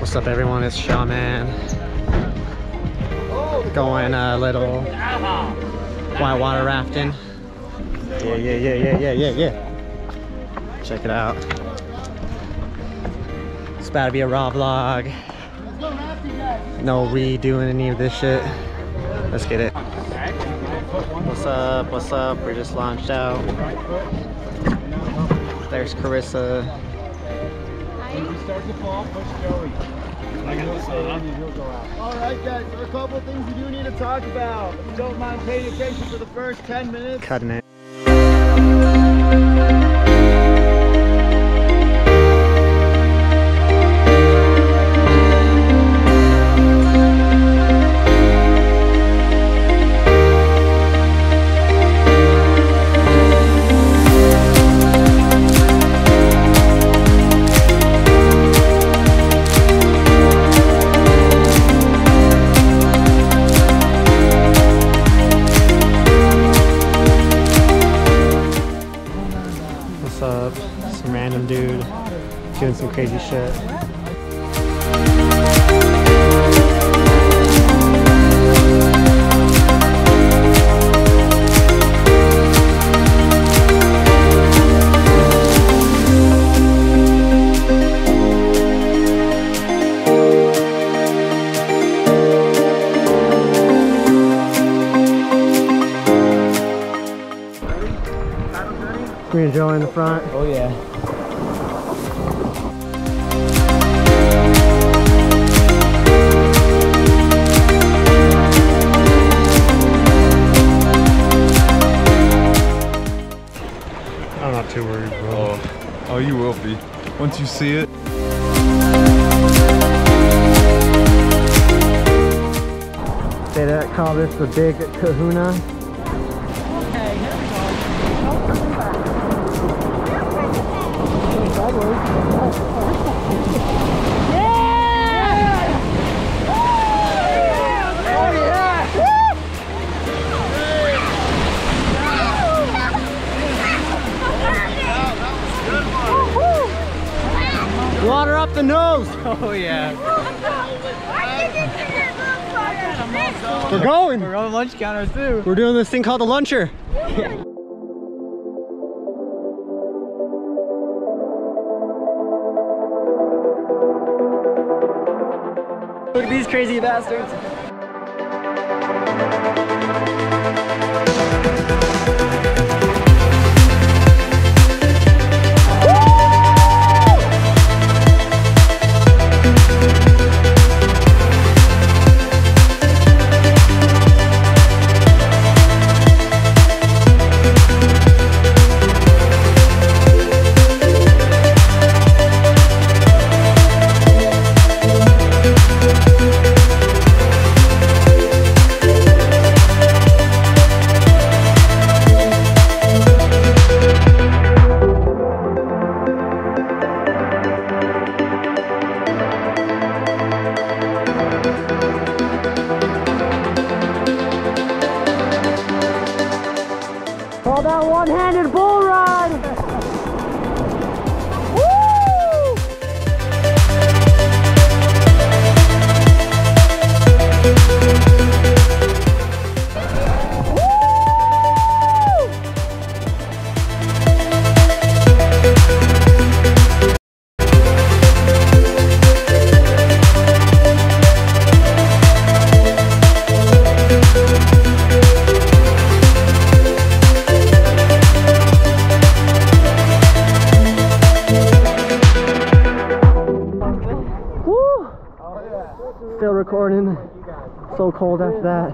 What's up, everyone? It's Shaman. Going a little whitewater rafting. Yeah. Check it out. It's about to be a raw vlog. No redoing any of this shit. Let's get it. What's up? What's up? We're just launched out. There's Carissa. When you start to fall, push Joey. Alright guys, there are a couple of things we do need to talk about. If you don't mind paying attention for the first 10 minutes. Cutting it. Some random dude doing some crazy shit. We enjoying the front? Oh yeah. I'm not too worried, bro. Oh, you will be. Once you see it. They call this the Big Kahuna. Water up the nose! Oh yeah. We're going! We're on lunch counter too. We're doing this thing called the luncher. Look at these crazy bastards. Call that one-handed bull ride! Still recording. So cold after that.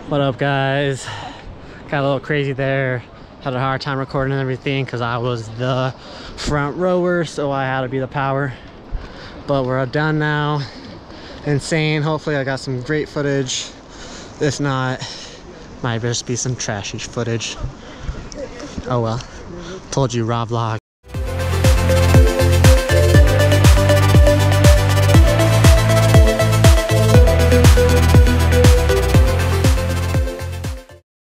What up, guys? Got a little crazy there. Had a hard time recording and everything because I was the front rower, so I had to be the power. But we're done now. Insane. Hopefully I got some great footage. If not, might just be some trashy footage. Oh well. Told you, raw vlog.